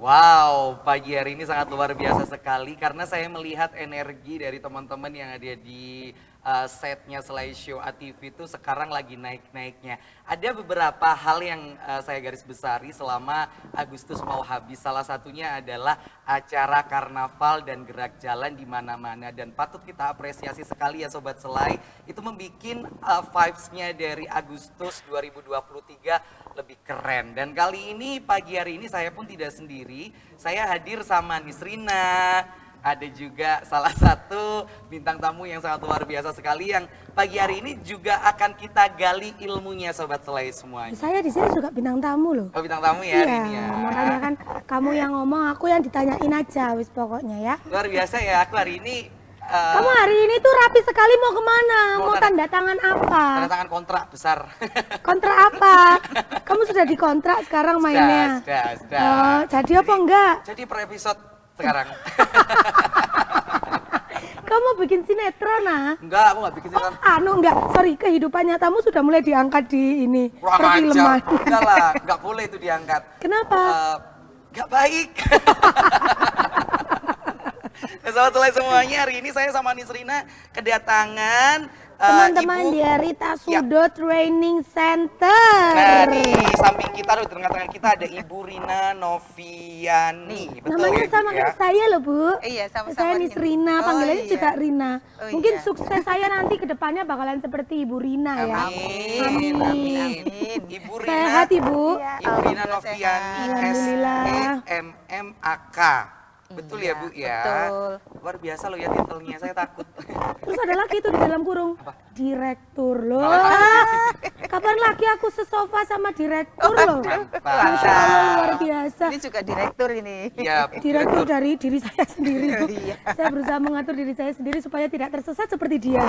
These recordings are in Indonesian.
Wow, pagi hari ini sangat luar biasa sekali karena saya melihat energi dari teman-teman yang ada di setnya slideshow ATV itu sekarang lagi naik-naiknya. Ada beberapa hal yang saya garis besari selama Agustus mau habis. Salah satunya adalah acara karnaval dan gerak jalan di mana-mana dan patut kita apresiasi sekali ya Sobat Selai. Itu membuat vibes-nya dari Agustus 2023 lebih keren. Dan kali ini pagi hari ini saya pun tidak sendiri. Saya hadir sama Nisrina. Ada juga salah satu bintang tamu yang sangat luar biasa sekali yang pagi hari ini juga akan kita gali ilmunya Sobat Selai semuanya. Saya di sini juga bintang tamu loh. Oh bintang tamu ya hari Iya, ini ya. makanya kan kamu yang ngomong, aku yang ditanyain aja wis pokoknya ya. Luar biasa ya, aku hari ini Kamu hari ini tuh rapi sekali mau kemana? Mau tanda tangan apa? tanda tangan kontrak besar. Kontrak apa? Kamu sudah dikontrak sekarang mainnya? Sudah. Oh, jadi apa enggak? Jadi per episode sekarang. Kamu bikin sinetron ah? Enggak, aku nggak bikin sinetron. Enggak, sorry, kehidupan nyatamu sudah mulai diangkat di ini, Kurang perfilman. ajar. Enggak lah, nggak boleh itu diangkat. Kenapa? Nggak baik. Selamat selesai semuanya, hari ini saya sama Nisrina kedatangan Teman-teman Ibu. dari Tasudo Training Center. Nah, di samping kita, di tengah-tengah kita ada Ibu Rina Noviani. Betul Namanya ya, Bu, sama ya? kayak saya loh Bu. Iya, sama-sama Saya Rina. Nisrina, Oh, panggilannya iya. juga Rina. Oh, Mungkin iya. sukses saya nanti ke depannya bakalan seperti Ibu Rina ya. Amin. Amin. Ibu Rina, Sehat Ibu. Iya. Ibu Rina Alhamdulillah Noviani, sehat. Alhamdulillah. SEMMAK. Betul ya Iya, Bu ya? betul. Luar biasa loh ya titelnya, saya takut. Terus ada lagi tuh di dalam kurung. Apa? Direktur loh. Malah Kapan lagi aku sesofa sama direktur loh. Mantap. Masya Allah luar biasa. Ini juga direktur ini. Iya, Bu, Direktur dari diri saya sendiri Bu. Iya. Saya berusaha mengatur diri saya sendiri supaya tidak tersesat seperti dia.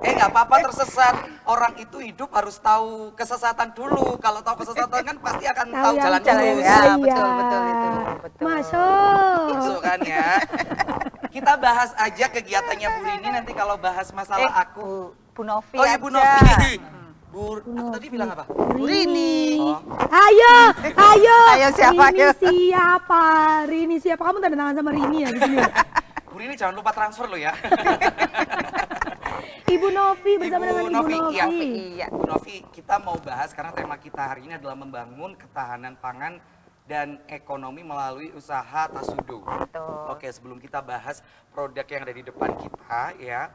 Nggak apa-apa tersesat. Orang itu hidup harus tahu kesesatan dulu. Kalau tahu kesesatan kan pasti akan tahu yang jalan jalan lurus. ya. Iya. betul itu. Betul. Masuk. Masuk kan ya. Kita bahas aja kegiatannya Bu Rini nanti kalau bahas masalah aku. Bu Novi Oh iya Bu aja. Novi. Aku tadi bilang apa? Bu Rini. Oh. Ayo. Ayo, siapa, Rini ayo? siapa? Rini siapa? Kamu tanda tangan sama Rini ya di sini. Bu Rini jangan lupa transfer lo ya. Ibu Novi bersama dengan Ibu Novi. Iya. Iya. Bu Novi, kita mau bahas karena tema kita hari ini adalah membangun ketahanan pangan dan ekonomi melalui usaha Tasudo. Betul. Oke, sebelum kita bahas produk yang ada di depan kita ya,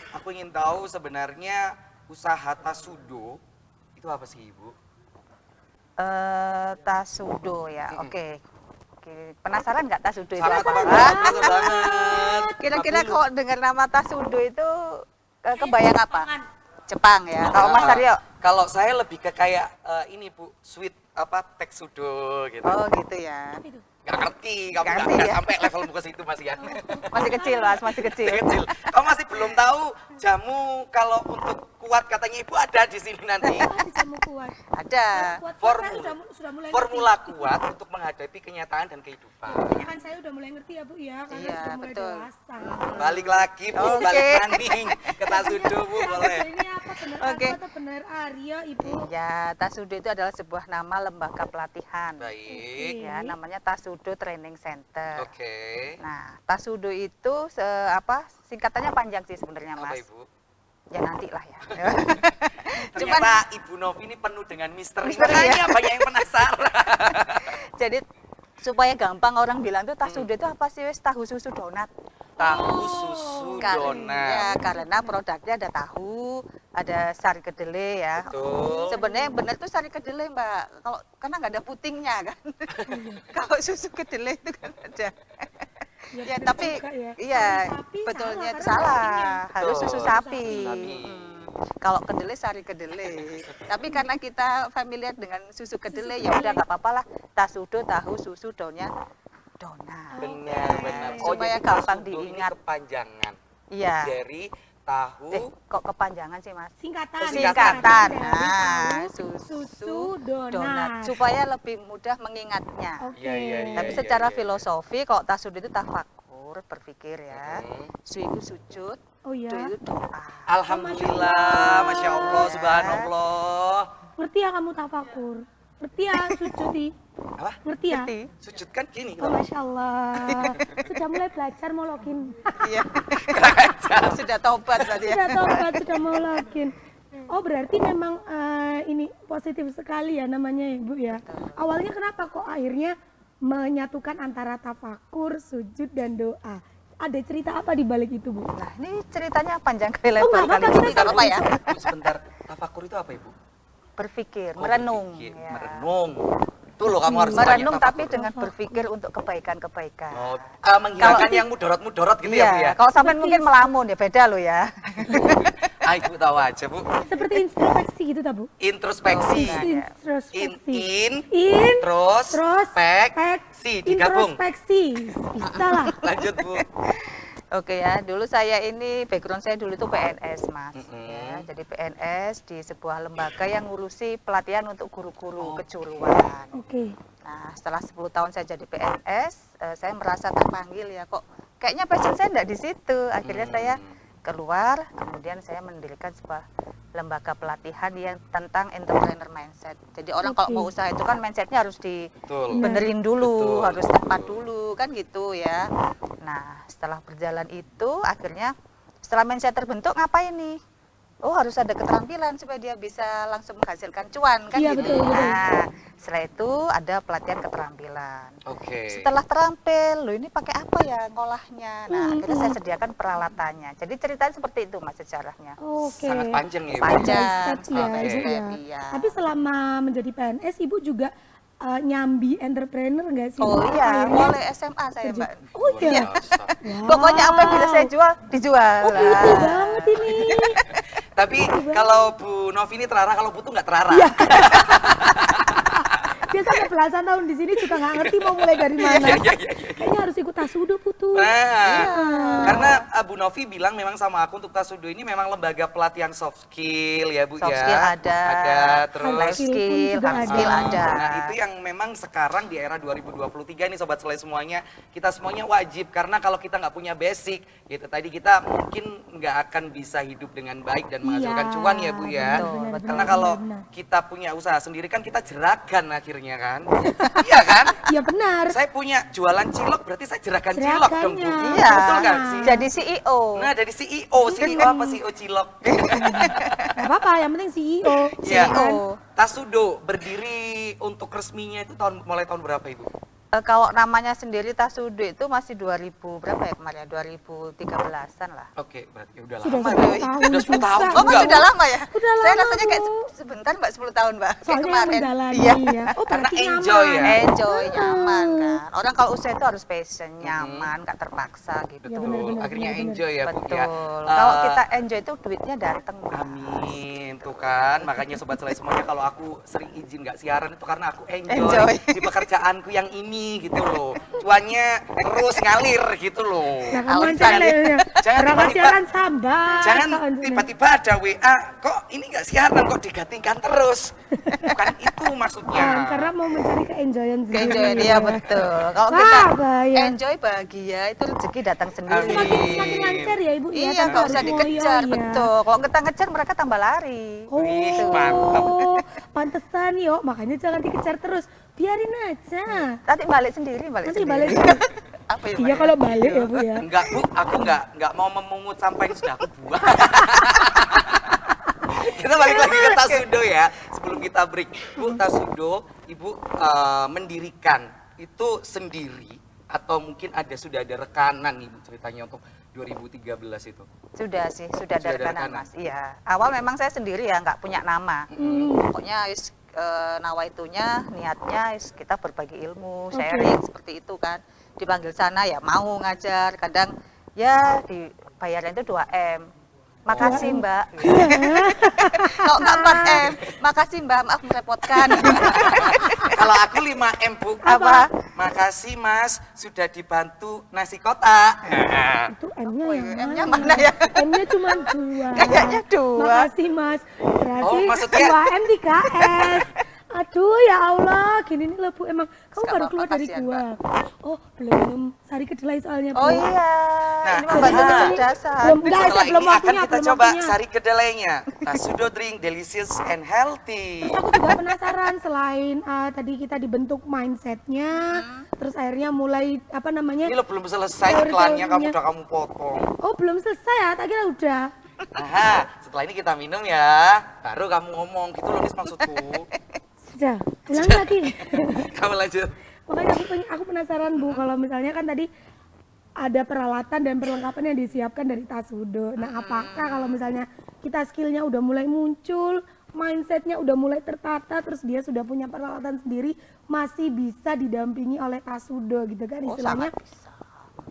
aku ingin tahu sebenarnya usaha Tasudo itu apa sih Ibu? Tasudo ya. Oke. Penasaran nggak Tasudo itu? Sangat apa? banget, banget. Kira-kira 40. kalau dengar nama Tasudo itu kebayang apa? Jepang ya. Kalau Mas Aryo? Kalau saya lebih ke kayak ini Bu, sweet apa teksudo gitu. Oh gitu ya. Nggak ngerti, kamu Nggak nggak ngerti ya. sampai level ke situ masih ya. Masih kecil Mas, masih kecil. Kecil. Kamu masih belum tahu jamu kalau untuk kuat katanya Ibu ada di sini nanti. Jamu kuat. Ada. Sudah mulai Formula kuat untuk menghadapi kenyataan dan kehidupan. Ya kan saya udah mulai ngerti ya Bu ya, karena Iya, sudah mulai betul. dewasa. Balik lagi Bu, Oke. balik maning ke Tasudo Bu boleh. Ini apa benar Oke. aku atau benar Aryo Ibu? Ya, Tasudo itu adalah sebuah nama lembaga pelatihan. Baik. Ya, namanya Tasudo Training Center. Oke. Nah, Tasudo itu singkatannya panjang sih sebenarnya, Apa Mas. Ibu? Ya nantilah ya. Ternyata Ibu Novi ini penuh dengan misteri. Misteri, Makanya banyak yang penasaran. Jadi supaya gampang orang bilang tuh Tasudo itu apa sih? Wes tahu susu donat. Tahu susu Ya, donat. karena produknya ada tahu, ada sari kedelai ya. Betul. Sebenarnya yang benar tuh sari kedelai, Mbak. Kalau karena nggak ada putingnya kan. Kalau susu kedelai itu kan ada. Ya, bener tapi juga ya. iya, Susu sapi betulnya salah, itu karena salah. putingnya. Harus susu Betul. sapi. Sapi. Kalau kedelai sari kedelai. Tapi karena kita familiar dengan susu kedelai ya udah nggak apa-apa lah. Tasudo tahu susu daunnya donat. Benar. Supaya jadi gampang Tasudo ini diingat. kepanjangan Iya. dari tahu. Kok kepanjangan sih, Mas? Singkatan. Singkatan. Dari Nah, tahu, susu susu donat. supaya lebih mudah mengingatnya. Oke. Iya. Tapi secara filosofi kalau tasud itu tafakur, berpikir ya. Su itu sujud, Oh do ya. itu doa. Alhamdulillah, Masya Allah, Subhanallah. Ngerti ya kamu tafakur? Ngerti ya, sujud di. Apa? Ngerti ya? Ngerti. Sujud kan gini Oh, gitu. Masya Allah. Sudah mulai belajar mau login. Iya. Sudah tobat berarti ya. Sudah tobat, sudah mau login. Oh, berarti memang ini positif sekali ya namanya Ibu ya. Awalnya kenapa kok akhirnya menyatukan antara tafakur, sujud, dan doa? Ada cerita apa di balik itu, Bu? Nah, ini ceritanya panjang kali Oh, lebar nggak kali. apa-apa, kita Tidak apa ya? Bu, sebentar. Tafakur itu apa Ibu? Berpikir, Oh, merenung. berpikir. Ya. Merenung. Itu loh kamu harus Merenung tanya tapi tafakur. dengan berpikir untuk kebaikan-kebaikan. Oh, menghilangkan yang mudorot-mudorot gitu ya Bu ya? Iya, kalau sampai mungkin melamun ya beda loh ya. Ah, Ibu tahu aja Bu. Seperti introspeksi gitu, tak, Bu? Introspeksi. Oh, iya. Introspeksi. In, terus, pek, si, digabung. Introspeksi. Bisa lah. Lanjut Bu. Oke ya, dulu saya ini background saya dulu itu PNS Mas. Mm-mm. Ya, jadi PNS di sebuah lembaga yang ngurusi pelatihan untuk guru-guru Oh. kejuruan. Oke. Nah, setelah 10 tahun saya jadi PNS, saya merasa terpanggil ya kok. Kayaknya passion saya enggak di situ. Akhirnya saya keluar, kemudian saya mendirikan sebuah lembaga pelatihan yang tentang entrepreneur mindset. Jadi orang kalau Oke. mau usaha itu kan mindsetnya harus Betul. dibenerin dulu, Betul. harus tepat dulu, kan gitu ya. Nah, setelah berjalan itu, akhirnya setelah mindset terbentuk ngapain nih? Oh, harus ada keterampilan supaya dia bisa langsung menghasilkan cuan, kan Iya, gitu. betul, betul. Nah, setelah itu ada pelatihan keterampilan. Oke. Setelah terampil, loh ini pakai apa ya ngolahnya? Nah, akhirnya saya sediakan peralatannya. Jadi ceritanya seperti itu Mas sejarahnya. Oke. Sangat panjang ya Bu. Panjang, Step ya, Oke. Ibu ya. Iya. Tapi selama menjadi PNS, Ibu juga nyambi entrepreneur nggak sih? Oh Bu? iya, Akhirnya- mulai SMA saya Mbak. Oh iya. Luar biasa. Wow. Pokoknya apa yang bisa saya jual, dijual. Oh gitu banget ini. Tapi kalau Bu Novi ini terarah, kalau Putu nggak terarah. Iya. Dia sampai belasan tahun di sini juga nggak ngerti mau mulai dari mana. Iya, iya, iya, iya. Kayaknya harus ikut Tasudo, Putu. Nah, karena Bu Novi bilang memang sama aku untuk Tasudo ini memang lembaga pelatihan soft skill ya Bu Soft ya. skill ada, terus life skill, juga hard skill ada. Nah, itu yang memang sekarang di era 2023 ini Sobat Selai semuanya, kita semuanya wajib karena kalau kita nggak punya basic, gitu tadi kita mungkin nggak akan bisa hidup dengan baik dan menghasilkan Iya, cuan ya Bu ya. betul, betul. Karena kalau kita punya usaha sendiri kan kita jeragan akhirnya kan. Iya kan? Iya benar. Saya punya jualan cilok berarti saya jeragan cilok dong Bu. Jeragannya. Iya, Betul nggak sih? jadi CEO. Nah dari CEO apa CEO cilok? Gak apa-apa, yang penting CEO. Iya. CEO. Tasudo berdiri untuk resminya itu mulai tahun berapa Ibu? Kalau namanya sendiri Tasudo itu masih 2000 berapa ya kemarin? 2013-an lah. Oke, berarti udah Sudah lama 10 ya. tahun Udah 10 tahun juga. Oh, juga. sudah lama ya? Udah Saya lama, rasanya kayak Bu. sebentar Mbak, 10 tahun Mbak. Kayak Soalnya yang kemarin. menjalani Iya. ya. Oh Karena berarti enjoy nyaman. ya. Enjoy, nyaman kan. Orang kalau usaha itu harus passion, nyaman, nggak terpaksa gitu. Iya, Betul, benar, akhirnya benar. enjoy ya Bu Betul. ya. Kalau kita enjoy itu duitnya datang. Mbak. Amin, tuh kan. Makanya Sobat Selai semuanya kalau aku sering izin nggak siaran itu karena aku enjoy, Enjoy. di pekerjaanku yang ini gitu loh. Cuannya terus ngalir gitu loh. Nah, Awan kamu channelnya. Jangan Orang tiba-tiba- siaran sabar. Jangan kawan. tiba-tiba ada WA, kok ini nggak siaran, kok digantikan terus. Bukan itu maksudnya. Karena mau mencari keenjoyan sendiri. Enjoy dia betul. Kalau Wah, kita bahaya. enjoy bahagia itu rezeki datang sendiri. Semakin lancar ya Ibu ya. Iya, tanpa nggak usah harus dikejar, ngoyo, ya. betul. Kalau kita ngejar mereka tambah lari. Oh, Wih, mantap. pantesan yuk. Makanya jangan dikejar terus. Biarin aja. Nanti balik sendiri, balik Nanti sendiri. balik sendiri. Apa ya? Iya Mbak? kalau balik ya Bu ya. Enggak Bu, aku nggak mau memungut sampah ini sudah aku buang. Kita balik lagi ke Tasudo ya, sebelum kita break. Bu, Tasudo, Ibu mendirikan itu sendiri atau mungkin sudah ada rekanan Ibu ceritanya untuk 2013 itu? Sudah sih, sudah Sudah ada ada rekanan rekanan. Mas. Iya. Awal memang saya sendiri ya nggak punya nama. Pokoknya nawaitunya, niatnya kita berbagi ilmu, Oke. sharing seperti itu kan. Dipanggil sana ya mau ngajar, kadang ya dibayarnya itu 2M. Makasih 2M. Mbak. Kalau nggak 4M, makasih Mbak, maaf merepotkan. Kalau aku 5M Bu. Apa? Makasih Mas, sudah dibantu nasi kotak. Itu M-nya yang M-nya mana ya? M-nya cuma 2. Kayaknya 2. Makasih Mas. Berarti Oh, maksudnya- 2M 3S. Aduh ya Allah, gini nih loh Bu, emang kamu Nggak baru apa-apa, keluar dari kasihan, gua. Oh belum, Sari Kedelai soalnya Bu. Oh iya, Nah, ini membantu nah. kecerdasan. Belum, enggak, Setelah belum ini akan waktunya, kita belum coba waktunya. Sari Kedelainya. Tasudo drink delicious and healthy. Aku juga penasaran selain tadi kita dibentuk mindsetnya, terus akhirnya mulai apa namanya? Ini lo belum selesai Teori-teorinya. iklannya, kamu udah kamu potong. Oh belum selesai ya, tak kira udah. Aha, setelah ini kita minum ya, baru kamu ngomong gitu loh Nis maksudku. Sudah, ulang lagi. Kamu lanjut. Makanya aku penasaran Bu, kalau misalnya kan tadi ada peralatan dan perlengkapan yang disiapkan dari Tasudo. Nah, apakah kalau misalnya kita skillnya udah mulai muncul, mindsetnya udah mulai tertata, terus dia sudah punya peralatan sendiri, masih bisa didampingi oleh Tasudo gitu kan Oh istilahnya? sangat bisa.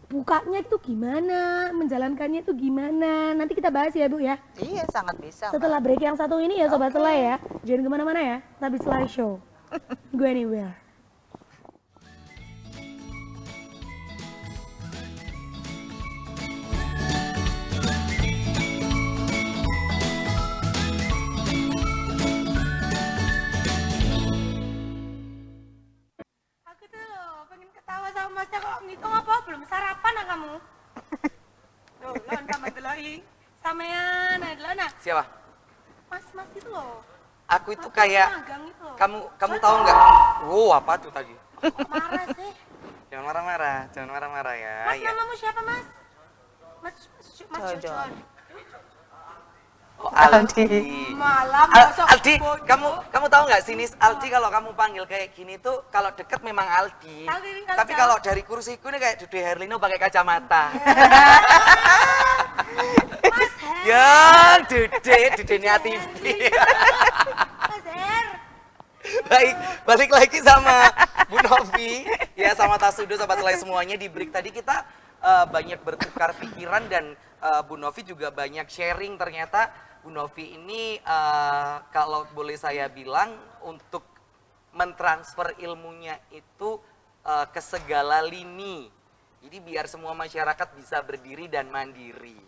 Bukanya itu gimana, menjalankannya itu gimana? Nanti kita bahas ya Bu ya. Iya sangat bisa. Mbak. Setelah break yang satu ini ya Sobat Selai ya. Jangan kemana-mana ya, tapi Selai Show. Go anywhere. Aku tuh loh, pengen ketawa sama masnya kok ngitung apa? Belum sarapan ah kamu? Tuh, lon sama deloi. Samean, nah deloi nah. Siapa? Mas itu loh. Aku itu kayak, Magang itu loh. kamu tahu nggak? Wow, apa tuh tadi? Kok marah sih? Jangan marah-marah, jangan marah-marah ya. Mas, Ya. namamu siapa mas? Mas Jojon. Jojon. Oh, Aldi. Malam besok. Aldi, kamu tahu nggak sih Nis? Aldi kalau kamu panggil kayak gini tuh kalau deket memang Aldi. Aldi, Tapi Aldi. kalau dari kursiku ini kayak Dude Herlino pakai kacamata. Mas Her. Ya, Dude-nya TV. Mas Her. Baik, balik lagi sama Bu Novi, ya sama Tasudo, sahabat Selai semuanya. Di break tadi kita banyak bertukar pikiran dan Bu Novi juga banyak sharing. Ternyata Bu Novi ini kalau boleh saya bilang untuk mentransfer ilmunya itu ke segala lini. Jadi biar semua masyarakat bisa berdiri dan mandiri.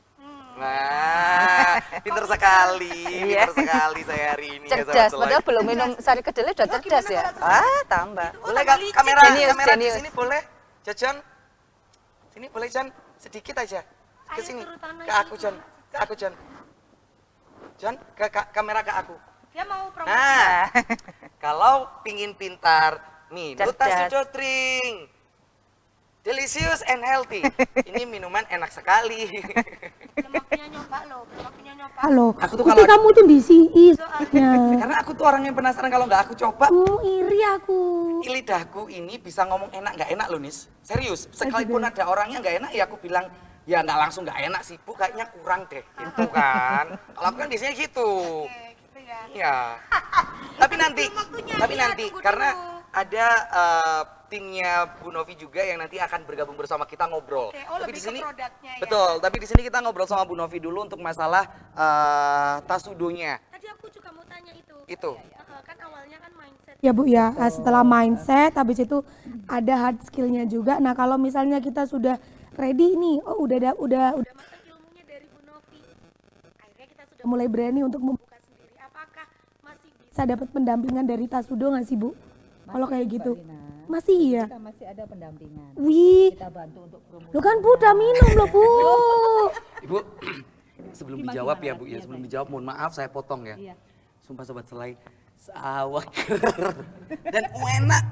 Nah, pinter sekali, Iya. pinter sekali saya hari ini. ya, sahabat Cerdas, Selai. padahal belum minum Sari Kedelai udah cerdas ya. Ah tambah. Boleh Kak, kamera Jenius, kamera di jenius. sini boleh? Jajan. Sini boleh Jan, sedikit aja. Ke Ayo sini. turutan Ke aja aku gitu, Jan. Ke aku Jan. Jan, kamera ke aku. Dia mau promosi. Nah, kalau pingin pintar, minum Cerdas. Tasudo drink. Delicious and healthy. Ini minuman enak sekali. Belum waktunya nyoba loh, belum waktunya nyoba loh. Aku tuh Mesti kalau- kamu tuh di CI soalnya. Karena aku tuh orang yang penasaran kalau nggak aku coba. Iri aku. Lidahku ini bisa ngomong enak nggak enak loh Nis. Serius, sekalipun ada orangnya nggak enak ya aku bilang ya nggak langsung nggak enak sih Bu, kayaknya kurang deh gitu kan. Kalau aku kan biasanya gitu. Oke, gitu ya. Iya. Tapi nanti, waktunya, tapi ya, nanti tunggu karena dulu. ada timnya Bu Novi juga yang nanti akan bergabung bersama kita ngobrol. Oke, oh, tapi lebih di ke sini produknya ya. betul, tapi di sini kita ngobrol sama Bu Novi dulu untuk masalah Tasudonya. Tadi aku juga mau tanya itu. Itu. Kan awalnya kan mindset. Ya Bu ya, setelah mindset habis itu ada hard skillnya juga. Nah, kalau misalnya kita sudah ready nih, oh udah matang ilmunya dari Bu Novi. Akhirnya kita sudah mulai berani untuk membuka sendiri. Apakah masih bisa dapat pendampingan dari Tasudo nggak sih Bu? Kalau kayak gitu. Masih iya. Kita masih ada pendampingan. Wih, Kita bantu untuk promosi. lo kan Bu udah minum loh Bu. Ibu, sebelum Gimana, dijawab ya gimana? Bu ya, Iya, sebelum baik. dijawab mohon maaf saya potong ya. Iya. Sumpah Sobat Selai, sawak dan enak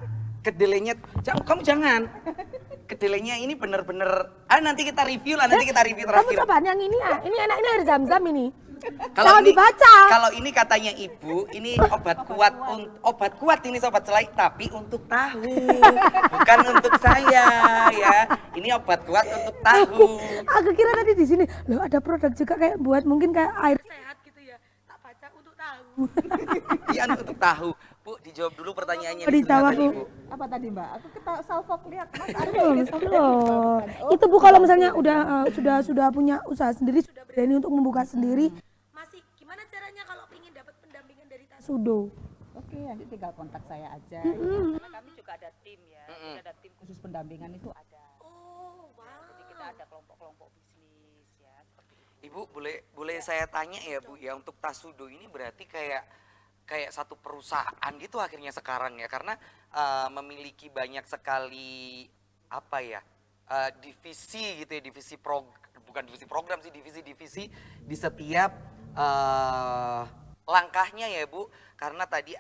kedelainya. Kamu jangan. Kedelainya ini bener-bener, nanti kita review lah, nanti kita review Kamu terakhir. coba yang ini ah, ini enak, ini air zam-zam ini. Kalau Jangan ini, dibaca. kalau ini katanya Ibu, ini obat kuat ini Sobat Selai, tapi untuk tahu, bukan untuk saya ya. Ini obat kuat untuk tahu. Aku kira tadi di sini loh ada produk juga kayak buat mungkin kayak air sehat gitu ya. Tak baca untuk tahu. Iya untuk tahu. Bu, dijawab dulu pertanyaannya. Oh, dijawab, tadi, Bu. Apa tadi Mbak? Aku salfok lihat Mas ada Loh, ini loh. Itu Bu kalau misalnya udah sudah punya usaha sendiri, sudah berani untuk membuka sendiri, masih gimana caranya kalau ingin dapat pendampingan dari Tasudo? Oke, nanti tinggal kontak saya aja. Karena kami juga ada tim ya. Jadi ada tim Khusus pendampingan itu ada. Oh, wow. Jadi kita ada kelompok-kelompok bisnis ya seperti itu. Ibu boleh saya tanya ya Bu ya, untuk Tasudo ini berarti kayak kayak satu perusahaan gitu akhirnya sekarang ya, karena memiliki banyak sekali apa ya, divisi gitu ya, bukan divisi program sih, divisi-divisi di setiap langkahnya ya Bu, karena tadi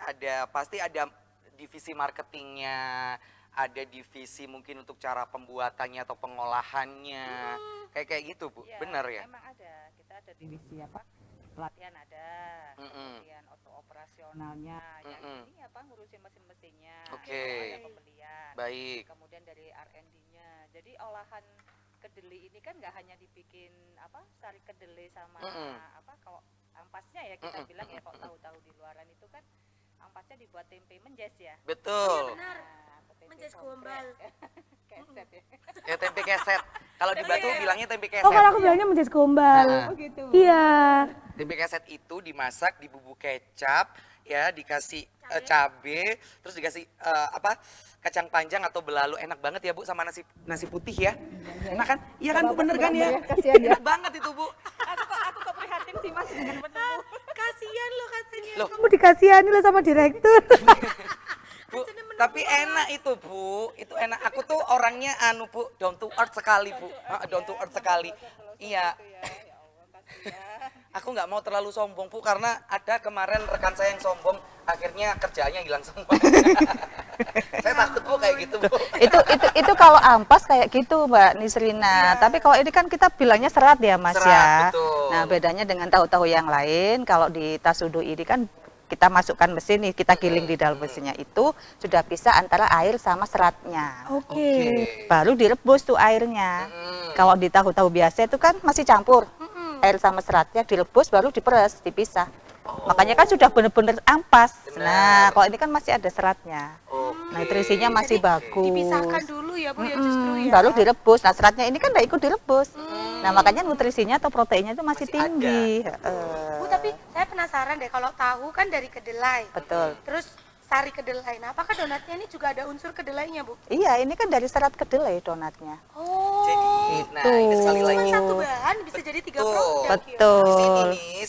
pasti ada divisi marketingnya, ada divisi mungkin untuk cara pembuatannya atau pengolahannya, kayak gitu Bu, Iya, benar ya? memang ada. Kita ada divisi apa? Pelatihan ada, kemudian operasionalnya, yang ini apa ngurusin mesin-mesinnya, Oke. ada pembelian, Baik. kemudian dari R&D-nya. Jadi olahan kedelai ini kan nggak hanya dibikin apa sari kedelai sama apa kalau ampasnya ya kita bilang ya, kok tahu-tahu di luaran itu kan ampasnya dibuat tempe menjes ya. Betul. Benar. Nah, tempe Menjes komprek. gombal. Keset ya. Ya tempe keset. Kalau di Batu bilangnya tempe keset. Oh, kalau aku bilangnya menjes gombal. Nah, Oh gitu. Iya. tempe keset itu dimasak di bumbu kecap, ya dikasih cabe, terus dikasih apa kacang panjang atau belalu, enak banget ya Bu sama nasi putih ya. Enak kan? Iya kan Bu, bener kan ya? Kasihan ya. Enak banget itu Bu. Aku kok prihatin sih Mas dengan menu. Kasihan lo katanya. Loh. Kamu dikasihani lo sama direktur. Bu, tapi enak itu Bu, itu enak. Aku tuh orangnya Bu, down to earth sekali Bu, down to earth sekali. Iya. Ya Allah, kasihan. Aku nggak mau terlalu sombong Bu, karena ada kemarin rekan saya yang sombong, akhirnya kerjaannya hilang semua. Saya takut Bu kayak gitu Bu. itu kalau ampas kayak gitu Mbak Nisrina. Tapi kalau ini kan kita bilangnya serat ya Mas Serat, ya. betul. Nah bedanya dengan tahu-tahu yang lain, kalau di Tasudo ini kan kita masukkan mesin nih, kita giling di dalam mesinnya itu sudah bisa antara air sama seratnya. Oke. Baru direbus tuh airnya. Kalau di tahu-tahu biasa itu kan masih campur. Air sama seratnya direbus baru diperes, dipisah. Makanya kan sudah benar-benar ampas. Benar. Nah, kalau ini kan masih ada seratnya. Oke. Nutrisinya masih bagus. Dipisahkan dulu ya Bu ya justru ya. Baru direbus. Nah, seratnya ini kan nggak ikut direbus. Nah, makanya nutrisinya atau proteinnya itu masih Masih tinggi. Bu, tapi saya penasaran deh, kalau tahu kan dari kedelai. Betul. Terus sari kedelai. Nah, apakah donatnya ini juga ada unsur kedelainya, Bu? Iya, ini kan dari serat kedelai donatnya. Oh. Jadi, nah ini sekali Cuma lagi. satu bahan bisa jadi 3 Betul. produk. ya? Di Betul. sini nih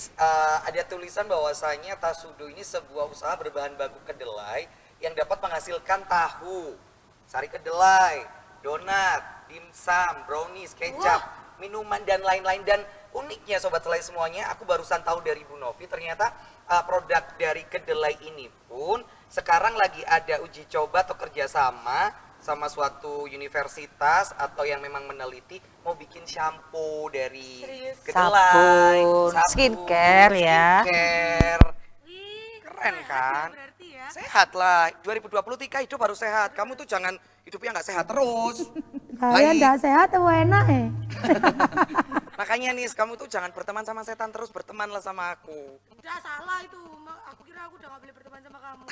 ada tulisan bahwasanya Tasudo ini sebuah usaha berbahan baku kedelai yang dapat menghasilkan tahu, sari kedelai, donat, dimsum, brownies, kecap, minuman dan lain-lain. Dan uniknya Sobat Selai semuanya, aku barusan tahu dari Bu Novi, ternyata produk dari kedelai ini pun sekarang lagi ada uji coba atau kerjasama sama suatu universitas atau yang memang meneliti mau bikin shampoo dari Serius? kedelai, Sabun, skincare ya. skincare. Wih, Keren sehat kan? ya berarti ya. Sehat lah, 2023 hidup harus sehat. Kamu tuh jangan hidupnya nggak sehat terus. Saya Baik. enggak sehat atau enak Makanya nih, kamu tuh jangan berteman sama setan terus, bertemanlah sama aku. Udah salah itu. Aku kira aku udah gak boleh berteman sama kamu.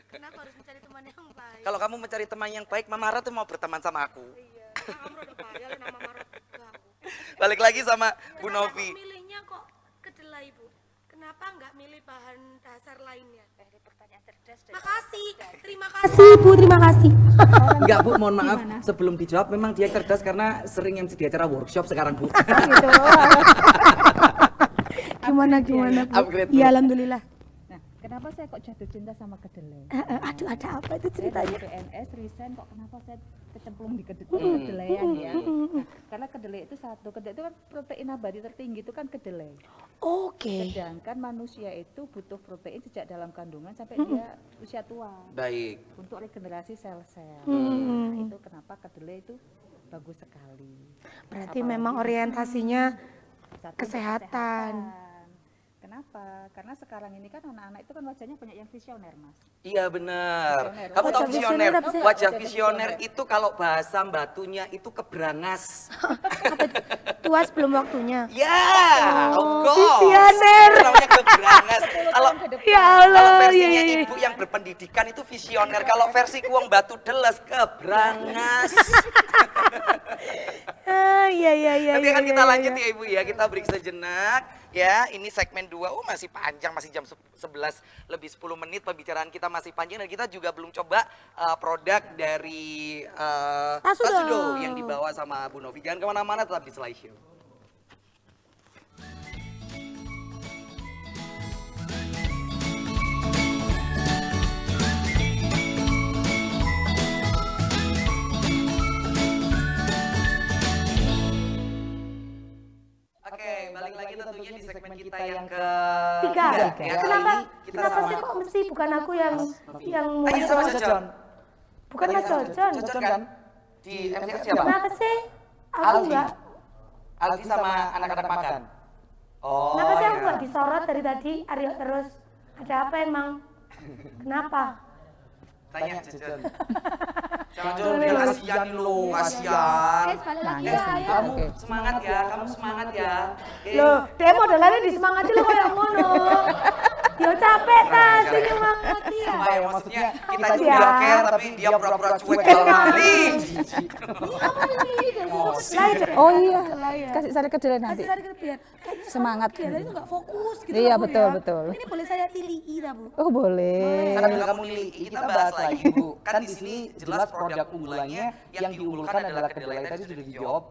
Kenapa harus mencari teman yang baik? Kalau kamu mencari teman yang baik, Mama Mara tuh mau berteman sama aku. Iya, kamu udah bahaya lu nama Marot juga aku. Balik lagi sama Bu Kenapa Novi. kok milihnya kok kedelai, Bu? Kenapa nggak milih bahan dasar lainnya? Ini pertanyaan cerdas deh. Makasih, terima kasih Bu, terima kasih. Enggak Bu, mohon maaf sebelum dijawab, memang dia cerdas karena sering MC di acara workshop sekarang Bu. Gitu. Gimana Bu? Upgrade, Bu. Iya, alhamdulillah. Nah, kenapa saya kok jatuh cinta sama kedelai? Aduh, ada apa itu Saya dari ceritanya? PNS resign kok kenapa saya kecemplung di kedelaian ya? Nah, karena kedelai itu kedelai itu kan protein nabati tertinggi itu kan kedelai. Oke. Sedangkan manusia itu butuh protein sejak dalam kandungan sampai dia usia tua Baik. untuk regenerasi sel-sel. Hmm. Nah, itu kenapa kedelai itu bagus sekali. Berarti Apalagi memang orientasinya satu untuk kesehatan. Kenapa? Karena sekarang ini kan anak-anak itu kan wajahnya banyak yang visioner, Mas. Iya benar. Visioner. Kamu tahu Wajah visioner? visioner apa sih? Wajah visioner itu kalau bahasa batunya itu keberangas. Tua sebelum waktunya. Ya, of Oh, course. visioner. Itu namanya keberangas. Kalau Ya kalau Allah, versinya iya, iya. ibu yang berpendidikan itu visioner. Kalau versi kuang batu deles keberangas. Iya. Nanti akan kita lanjut ya Ibu ya, kita break sejenak ya. Ini segmen 2, masih panjang, masih jam 11 lebih 10 menit pembicaraan kita masih panjang dan kita juga belum coba produk dari Tasudo. Tasudo yang dibawa sama Bu Novi. Jangan kemana-mana, tetap di Selai Show. tentunya di segmen kita yang ke Tiga. ya. Kenapa? Kali ini kita Kenapa sama sih kok mesti bukan aku yang Ayo sama mulai? Cocon. Bukan Mas Cocon. Cocon kan? Di MCR siapa? Kenapa sih? Aku Aldi. enggak. Aldi sama anak-anak makan. Oh. Kenapa sih aku iya. enggak disorot dari tadi Aryo terus? Ada apa emang? Kenapa? Tanya Cocon. Cocon dia kasihan lo, kasihan. Nangis nih. Kamu Oke. semangat ya, kamu semangat ya. Loh, dia modelannya disemangati lo kayak ngono. Yo capek ta sih nyemangati ya. Supaya maksudnya kita itu Iya. udah care tapi dia pura-pura cuek kalau maling. Oh iya, Lah ya. kasih sari kedelai nanti. Kasih tadi biar kayaknya Semangat. Biar itu enggak fokus gitu. Iya, loh, Bu, betul, ya. betul. Ini boleh saya tilii ta, Bu? Oh boleh. Sambil kamu nilai, kita bahas lagi Bu. Kan di sini jelas produk unggulannya yang diunggulkan adalah kedelai. Tadi sudah dijawab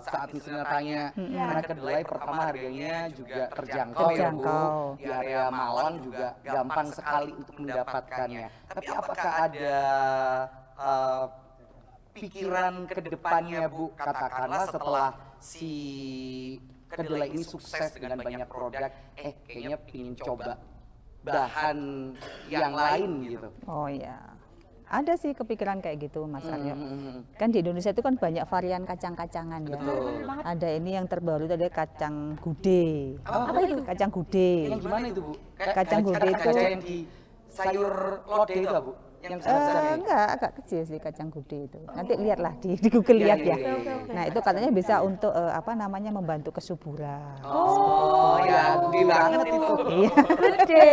saat misalnya tanya, karena kedelai pertama harganya juga terjangkau ya Bu. Terjangkau. Di area Malang juga gampang sekali untuk mendapatkannya. Tapi apakah ada pikiran ke depannya Bu, katakanlah setelah si kedelai ini sukses dengan banyak produk, kayaknya pingin coba bahan yang lain gitu. Oh iya. Ada sih kepikiran kayak gitu Mas Aryo. Kan di Indonesia itu kan banyak varian kacang-kacangan ya. Ada ini yang terbaru itu ada kacang gude. Apa itu? Kacang gude. Yang gimana itu Bu? Kacang gude itu- Kacang yang di sayur lodeh itu Bu? Yang besar-besar ini? Enggak, agak kecil sih kacang gude itu. Nanti lihatlah di Google lihat Iya, ya. iya, iya. Nah, itu katanya bisa untuk apa namanya membantu kesuburan. Oh ya, gede banget itu. Gede.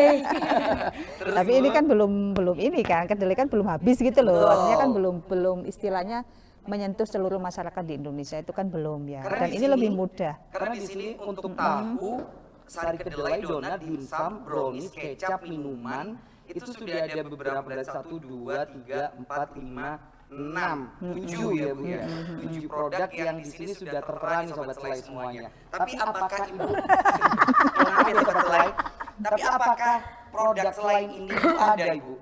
Terus Tapi ini kan belum ini kan, kedelai kan belum habis gitu loh. Betul. Artinya kan belum istilahnya menyentuh seluruh masyarakat di Indonesia itu kan belum ya. Karena Dan di ini sini- lebih mudah. Karena di sini untuk tahu, sari kedelai, donat, dimsum, brownies, kecap, minuman, itu sudah ada beberapa, ada 1, 2, 3, 4, 5, 6, 7 ya Bu ya. 7 produk yang di sini sudah tertera nih Sobat Selai semuanya. Tapi apakah Ibu, Maaf ya Sobat Selai, tapi apakah produk selain ini Bu, ada Ibu?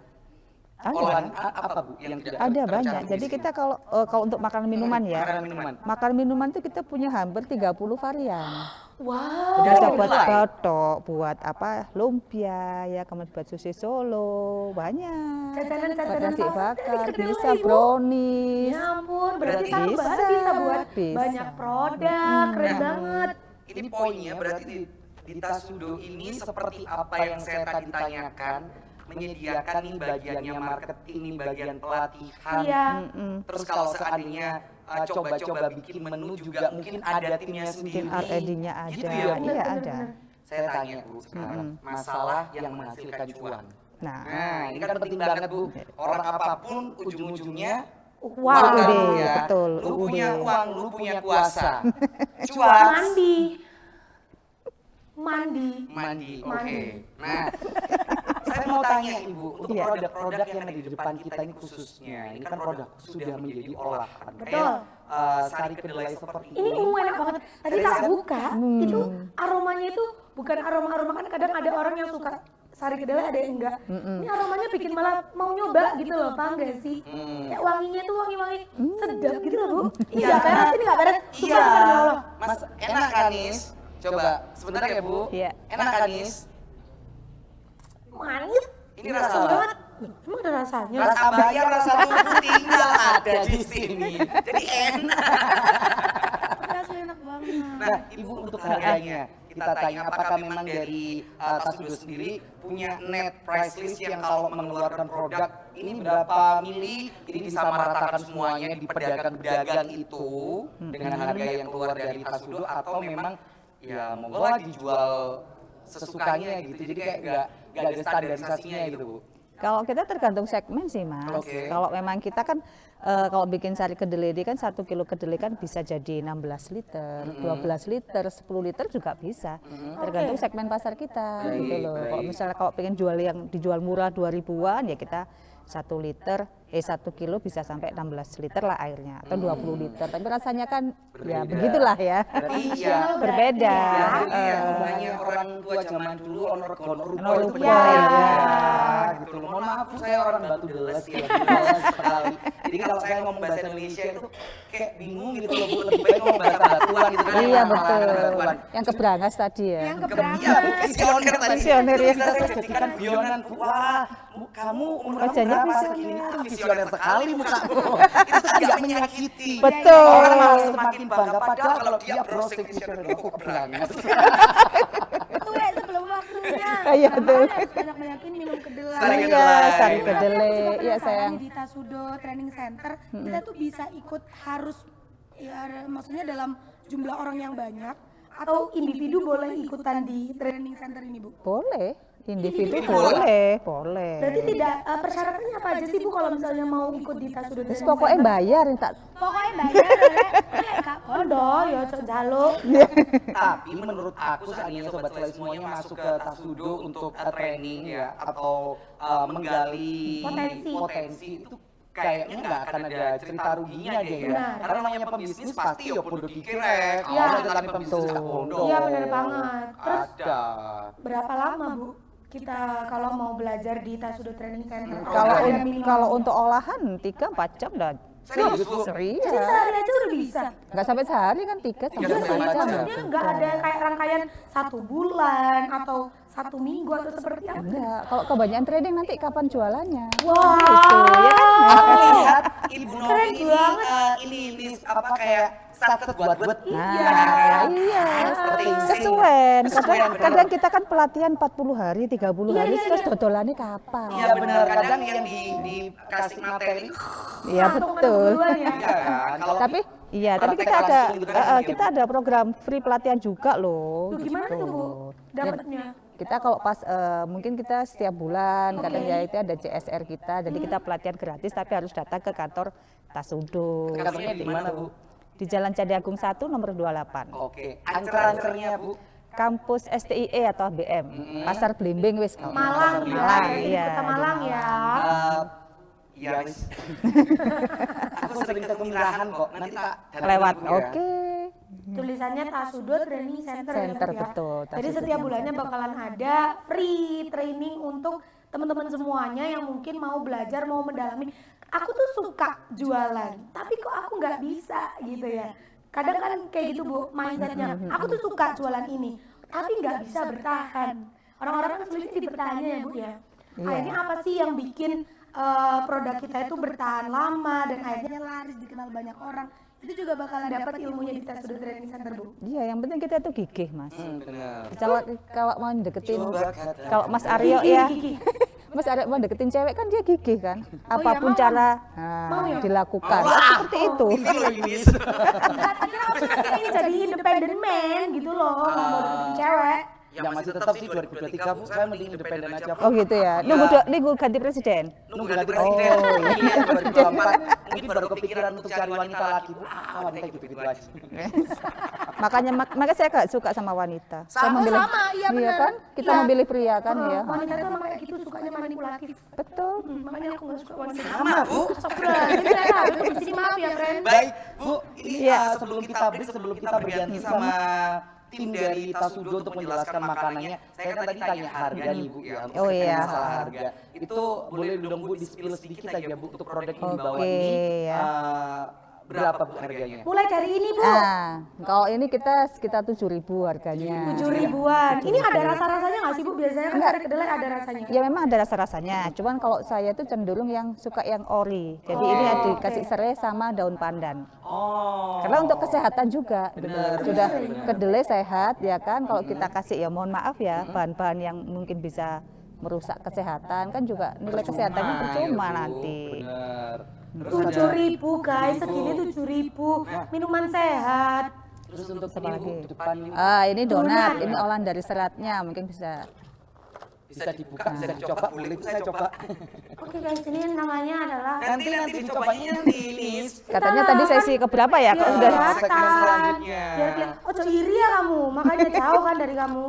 Ada. Olahan apa Bu yang tidak Ada tercantum banyak. di Jadi sini? kita kalau untuk makanan minuman ya. Makanan minuman. Makanan minuman itu kita punya hampir 30 varian. Wow. Dari Bisa buat kedelai? batok, buat apa lumpia, ya kemudian buat sushi Solo, banyak. Buat Jajanan-jajanan nasi favorit bakar, dari kedelai, bisa Bu. brownies. Ya ampun, berarti Bisa, satu bahan bisa buat bisa. banyak produk, keren banget. Ini poinnya berarti di Tasudo ini seperti apa yang saya tadi tanyakan, menyediakan nih bagiannya marketing, nih bagian pelatihan. Iya. Terus kalau seandainya coba-coba bikin menu juga mungkin ada timnya sendiri. Mungkin R&D-nya ada. Gitu ya Bu? Iya ada. Saya tanya Bu sekarang, masalah yang menghasilkan cuan. Nah, Nah ini kan penting banget Bu, orang apapun ujung-ujungnya Wow. uang kan, Bu, UUD, ya. betul, Lu punya UUD. uang, lu punya kuasa. Cuan. Mandi. Oke. Nah, saya mau tanya Ibu, untuk Iya. produk-produk yang ada di depan kita ini khususnya, ini kan produk sudah menjadi olahan. Betul. Kayak sari kedelai seperti Ini ini. enak banget. Tadi tak buka, itu aromanya itu bukan aroma-aroma, kan kadang ada orang yang suka sari kedelai ada yang enggak. Ini aromanya bikin malah mau nyoba gitu loh, paham gak sih? Kayak wanginya tuh wangi-wangi sedap gitu loh Bu. Ini Iya. gak beres, ini gak beres. Iya. Sumpah, ya Allah. Mas, enak kan Nis? Coba, sebentar ya Bu. Iya. Enak kan Nis? Manis. Ini rasa Seru apa? banget. Loh, emang ada rasanya? Rasa bayar, rasa tunggu tinggal ada di sini. Jadi enak. Rasanya enak banget. Nah, Ibu untuk harganya, kita tanya apakah memang dari Tasudo sendiri punya net price list yang kalau mengeluarkan produk ini berapa mili, ini disamaratakan semuanya di pedagang-pedagang itu dengan harga yang keluar dari Tasudo atau memang ya monggo lah dijual sesukanya gitu. Jadi kayak nggak ada standarisasinya gitu Bu. kalau kita tergantung segmen sih Mas. Oke. Kalau memang kita kan kalau bikin sari kedelai ini kan 1 kilo kedelai kan bisa jadi 16 liter, 12 liter, 10 liter juga bisa. Tergantung segmen pasar kita gitu loh. Kalau misalnya kalau pengen jual yang dijual murah 2000-an ya kita 1 kilo bisa sampai 16 liter lah airnya atau 20 liter. Tapi rasanya kan ya Berbeda. begitulah ya. Berarti iya. Berbeda. Ya, jadi yang namanya orang tua zaman dulu honor Honor rupo itu rupo, benar ya. ya. gitu loh. Mohon maaf Bu, saya orang Batu Deles ya, deles sekali. Jadi kalau saya ngomong bahasa Indonesia itu kayak bingung gitu loh Bu, lebih baik ngomong bahasa batuan gitu kan. Iya Malah betul. batuan. Yang keberangas tadi ya. Yang Iya, keberangkatan. Bu, visioner tadi. Visioner ya. Bisa saya jadikan guyonan Bu. Wah, kamu umur kamu Wajahnya berapa visioner. segini? Itu visioner sekali mukamu. Itu tuh tidak menyakiti. Betul. Orang malah semakin bangga padahal kalau dia browsing visioner aku keberangas. Itu ya sebelum waktunya. Iya, betul. Makanya banyak-banyakin minum kedelai. Sari Iya, kedelai. sari Aku kedelai. juga Iya penasaran sayang. nih, di Tasudo Training Center kita tuh bisa ikut harus ya maksudnya dalam jumlah orang yang banyak atau individu boleh ikutan di training center ini Bu? Boleh. Individu Individu boleh. Berarti tidak persyaratannya apa aja sih Bu kalau misalnya mau ikut di Tasudo Terus Training pokoknya Center? bayar tak. Pokoknya bayar ya. Kak Kondo ya cok jaluk. Tapi menurut aku seandainya sobat selai semuanya masuk ke Tasudo untuk training ya atau menggali potensi itu kayaknya nggak akan ada cerita ruginya aja ya. Benar. Karena namanya pembisnis pasti ya podo dikirek. Iya. Kalau itu tadi pembisnis nggak pondo. Iya benar banget. Terus Ada. berapa lama Bu kita kalau mau belajar di Tasudo Training Center? Kalau Ada minimal. kalau untuk olahan 3-4 jam dah. Serius, Bu? Jadi Iya. sehari aja udah bisa. Nggak sampai sehari kan 3 sampai Tiga sampai 4 empat jam. jam. Maksudnya nggak ada kayak rangkaian 1 bulan atau 1 minggu atau seperti apa? Enggak, kalau kebanyakan trading nanti kapan jualannya? Wah, Gitu, ya kan? Aku lihat Ibu Novi Keren ini banget. ini list apa kayak satu buat Nah, iya. Kesuwen. Kadang kita kan pelatihan 40 hari, 30 hari, terus dodolannya kapan? Iya benar, kadang yang dikasih materi Iya betul. duluan ya. iya kan. Kalau Tapi iya, tapi praktek kita ada langsung gitu kan, iya, kita ada program free pelatihan juga loh. Tuh, gimana gitu. tuh Bu dapatnya? Kita kalau pas mungkin kita setiap bulan kadang ya itu ada CSR kita, jadi kita pelatihan gratis tapi harus datang ke kantor Tasudo. kantornya di mana Bu? Di Jalan Candi Agung 1 nomor 28. Oke, ancer-ancernya Bu. Kampus STIE atau BM, Pasar Blimbing wis. Malang ya, Malang, di iya. Kota Malang ya. Iya wis. Aku sering ke Kemirahan kok. Nanti tak datang Lewat. dulu ya. Oke. Tulisannya Tasudo Training Center, Center, ya. betul, Jadi Tasudo setiap Training bulannya bakalan ada free training untuk teman-teman semuanya yang mungkin mau belajar, mau mendalami. Aku tuh suka jualan, tapi kok aku nggak bisa gitu ya. Kadang kan kayak gitu Bu mindsetnya. Aku tuh suka jualan ini, tapi nggak bisa bertahan. Orang-orang kan sulit di bertahannya ya Bu ya. Akhirnya apa sih yang bikin produk kita itu bertahan lama dan akhirnya laris dikenal banyak orang? Itu juga bakalan dapat ilmunya di Tasudo Training Center Bu. Iya, yang penting kita tuh gigih, Mas. Benar. Kalau mau deketin, Coba kata. kalau Mas Aryo ya, Gigi. Mas Aryo mau deketin cewek kan dia gigih kan, apapun mau. cara Mau ya? dilakukan. Seperti itu. Ini loh ini. Akhirnya aku pengen jadi independent man gitu loh, nggak mau deketin cewek. Ya masih tetap sih 2023 Bu. Saya mending independen aja Bu. Oh gitu ya. Nunggu ganti presiden. Nunggu ganti presiden. Iya 2024. Mungkin baru kepikiran untuk cari wanita lagi Bu. Wanita gitu-gitu aja. Makanya saya gak suka sama wanita. Saya Sama, iya benar. kan? Kita Iya. memilih pria kan ya. Wanita tuh emang kayak gitu, sukanya manipulatif. Betul. Makanya aku nggak suka wanita. Sama Bu. Astagfirullahaladzim, saya harus di sini maaf ya, friend. Baik, Bu, ini Iya. sebelum kita break, sebelum kita berganti sama tim dari Tasudo untuk menjelaskan makanannya, saya kan tadi tanya harga nih Bu ya, untuk Oh, sekalian iya. masalah harga. Itu boleh dong Bu di-spill sedikit aja Bu untuk produk yang dibawa Oke, ini ya. berapa Bu harganya? Mulai dari ini Bu, Nah, kalau ini kita sekitar 7.000 harganya. 7.000-an. Ini ada rasa-rasanya nggak sih Bu? Biasanya kan sari kedelai ada rasanya. Ya memang ada rasa-rasanya, cuman kalau saya tuh cenderung yang suka yang ori. Jadi ini ada dikasih serai sama daun pandan. Oh. Karena untuk kesehatan juga, sudah kedelai sehat ya kan. Kalau kita kasih ya mohon maaf ya, bahan-bahan yang mungkin bisa merusak kesehatan kan juga nilai kesehatannya percuma ya, Bu. nanti. Bener. Terus 7.000 guys, segini 7.000. Minuman sehat. Terus untuk Apa ini Bu, lagi? depan ini Ini donat, ini olahan dari seratnya mungkin bisa. bisa dibuka, bisa dicoba, boleh Bu saya coba. Oke guys, ini namanya adalah Nanti dicobanya nanti ini. Katanya tadi sesi keberapa ya? Kalau udah segmen selanjutnya. Biar kelihatan. Oh, iri ya kamu, makanya jauh kan dari kamu.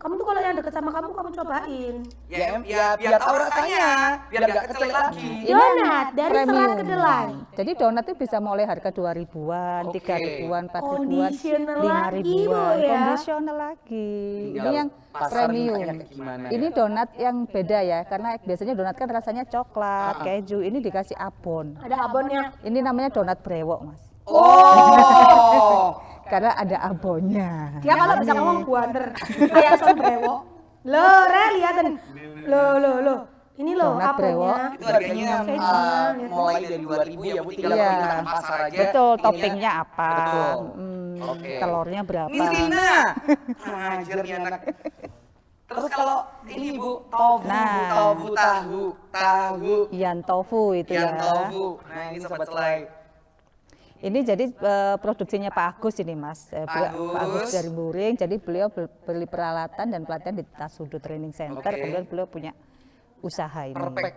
kamu tuh kalau yang deket sama kamu cobain. Ya, biar tahu rasanya, biar nggak kecil lagi. Donat dari Serat Premium. Kedelai. Jadi donat itu bisa mulai harga 2.000-an, Oke. 3.000-an, 4.000-an, Kondisional lagi, Bu, 5.000-an. ya. Kondisional lagi. Ini Tinggal yang pasarin premium. kayak gimana Ini ya. donat yang beda ya, karena biasanya donat kan rasanya coklat, keju. Ini dikasih abon. Ada abonnya. Ini namanya donat brewok, Mas. Oh. Karena ada abonnya. Dia kalau bisa ngomong buanter kayak sombrewo. Loh, Re, liatin. Loh. Ini loh Donat brewok. abonnya. Itu harganya Kejunya, mulai dari 2.000 ya Bu, tinggal Iya. pergi ke pasar aja. Betul, ininya- toppingnya apa? Betul. Hmm, Oke. telurnya berapa? Ini Rina. Hajar nih anak. Terus kalau ini Bu, tofu, Nah. tahu. Ian tofu itu yang ya. tofu. Nah, ini sobat selai. Ini jadi produksinya Pak Agus ini Mas. Pak Agus dari Buring. Jadi beliau beli peralatan dan pelatihan di Tasudo Training Center. Oke. Kemudian beliau punya usaha ini. Perfect.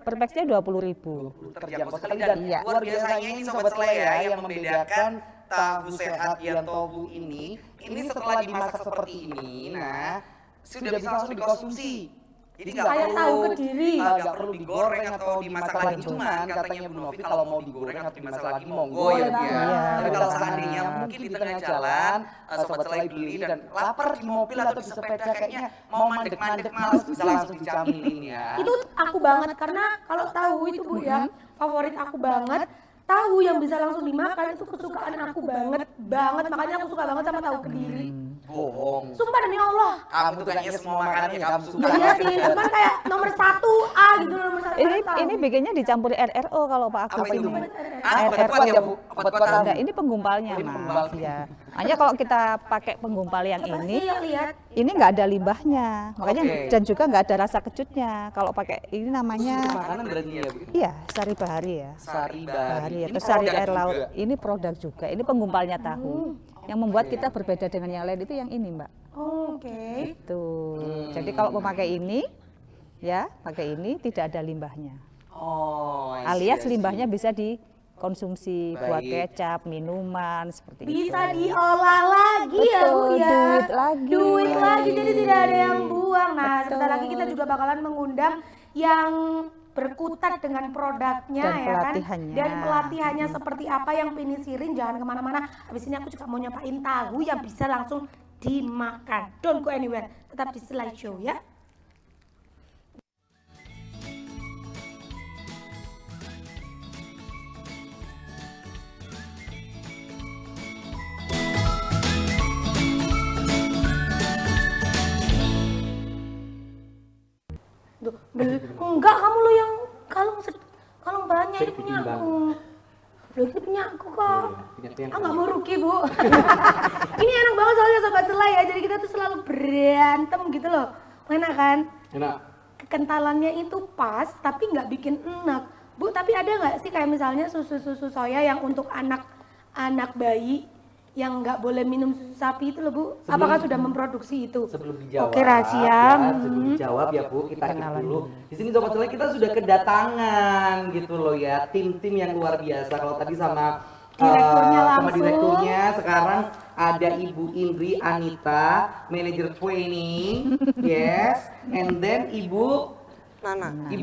Perfectnya 20.000. Terjangkau sekali dan Iya. luar biasanya ini sobat selai ya yang membedakan tahu sehat yang tofu ini setelah dimasak seperti ini, nah sudah bisa langsung dikonsumsi. Jadi nggak Kayak perlu tahu Kediri. nggak perlu digoreng atau dimasak lagi. Cuman katanya Bu Novi kalau mau digoreng atau dimasak lagi monggo ya Bu ya. Iya, Tapi kalau boleh seandainya banget. mungkin di tengah jalan sobat selai beli dan lapar di mobil atau di sepeda kayaknya mau mandek-mandek malas bisa langsung dicamilin ya. Itu aku banget karena kalau tahu itu Bu ya, favorit aku banget. Tahu yang bisa langsung dimakan itu kesukaan aku banget. Makanya aku suka banget sama tahu Kediri. Bohong. Sumpah demi Allah. Kamu tuh kayaknya semua makanannya kamu suka. Iya sih, cuman kayak nomor 1 A gitu nomor 1 Ini bikinnya dicampuri RRO kalau Pak Agus Apa itu? ini. Obat-obat ya Bu? Obat-obatan. Enggak, ini penggumpalnya Oh, ini Mas. penggumpal. Ya. Hanya kalau kita pakai penggumpal yang ini, lihat. ini nggak ada limbahnya. Makanya Oke. dan juga nggak ada rasa kecutnya. Kalau pakai ini namanya Makanan berarti ya Bu? iya, sari bahari ya. Sari Bahari Ini atau sari produk air laut. juga. Ini produk juga. Ini penggumpalnya tahu. Yang membuat kita berbeda dengan yang lain itu yang ini, Mbak. Oke. Itu. Jadi kalau memakai ini, ya, pakai ini tidak ada limbahnya. Oh, I see, Alias I see. limbahnya bisa dikonsumsi buat Baik. kecap, minuman seperti itu. Bisa diolah lagi ya Bu Betul, ya. duit lagi. Duit lagi, jadi tidak ada yang buang. Nah, Betul. sebentar lagi kita juga bakalan mengundang yang berkutat dengan produknya Dan ya kan. pelatihannya. Dan pelatihannya seperti apa yang pinisirin, jangan kemana-mana. Habis ini aku juga mau nyobain tahu yang bisa langsung dimakan. Don't go anywhere, tetap di slideshow ya. Duh, enggak, kamu lo yang kalung banyak ini punya aku. Loh, ini punya aku kok. Ah, nggak mau rugi Bu. Ini enak banget soalnya sobat selai ya, jadi kita tuh selalu berantem gitu loh. Enak kan? Enak. Kekentalannya itu pas tapi nggak bikin enak. Bu, tapi ada nggak sih kayak misalnya susu soya yang untuk anak bayi yang nggak boleh minum susu sapi itu loh Bu? Apakah sudah memproduksi itu? Sebelum dijawab, Oke, rahasia. ya, sebelum dijawab ya Bu, kita kenalan dulu. Di sini sobat selai kita sudah kedatangan gitu loh ya, tim-tim yang luar biasa. Kalau tadi sama Direkturnya sama langsung. direkturnya, sekarang ada Ibu Indri Anita, manager training, yes, and then Ibu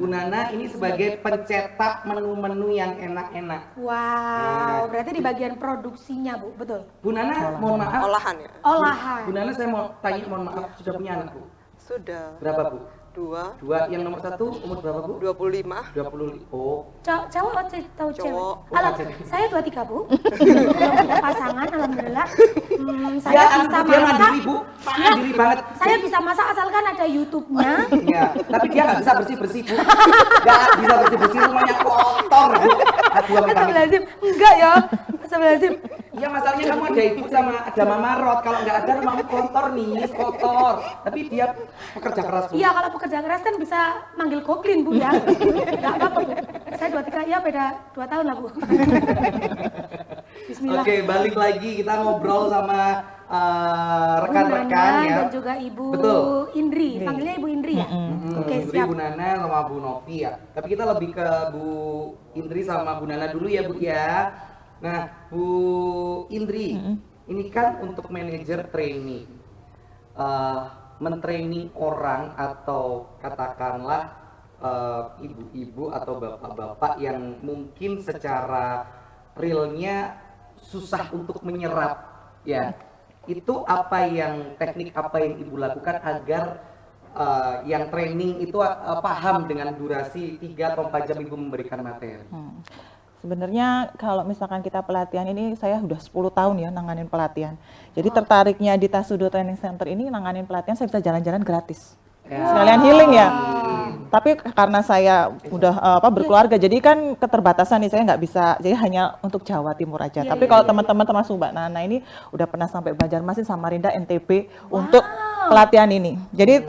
Nana ini sebagai pencetak menu-menu yang enak-enak. Wow, berarti di bagian produksinya Bu, betul? Bu Nana, mohon maaf. Olahan ya? Olahan. Bu Nana saya mau tanya, mohon maaf, sudah punya anak Bu? Sudah. Berapa Bu? 2, Dua, yang nomor 1 umur berapa Bu? 25. 20. Oh, Cowok atau tahu cewek? Cowok. Halo, saya 23 Bu. Belum punya pasangan, alhamdulillah. Saya bisa dia masak. mandiri Bu, mandiri banget. Saya bisa masak asalkan ada YouTube-nya. Iya, tapi dia nggak bisa bersih-bersih Bu. Nggak bisa bersih-bersih, rumahnya kotor Bu. Aduh, amit-amit. Astagfirullahaladzim, enggak ya. Astagfirullahaladzim. Iya, masalahnya kamu ada ibu sama ada mama Rot. Kalau nggak ada rumahmu kotor nih, kotor. Tapi dia pekerja keras Bu. Iya, kalau pekerja keras kan bisa manggil goklin Bu ya. Enggak apa-apa Bu. Saya 23, ya beda 2 tahun lah Bu. Bismillah. Oke, balik lagi kita ngobrol sama rekan-rekan Bu Nana ya. dan juga Ibu Betul. Indri. Panggilnya Ibu Indri ya? Oke, Indri, siap. Bu Nana sama Bu Novi ya. Tapi kita lebih ke Bu Indri sama Bu Nana dulu ya Bu ya. Nah, Bu Indri, ini kan untuk manajer training. mentraining orang atau katakanlah ibu-ibu atau bapak-bapak yang mungkin secara realnya susah untuk menyerap ya, itu apa yang teknik apa yang ibu lakukan agar yang training itu paham dengan durasi 3 atau 4 jam ibu memberikan materi? Sebenarnya kalau misalkan kita pelatihan ini, saya udah 10 tahun ya nanganin pelatihan. Jadi tertariknya di Tasudo Training Center ini nanganin pelatihan, saya bisa jalan-jalan gratis. Sekalian healing ya. Tapi karena saya udah berkeluarga, jadi kan keterbatasan nih, saya nggak bisa, jadi hanya untuk Jawa Timur aja. Tapi kalau teman-teman termasuk Mbak Nana ini udah pernah sampai Banjarmasin, Samarinda, NTB untuk pelatihan ini. Jadi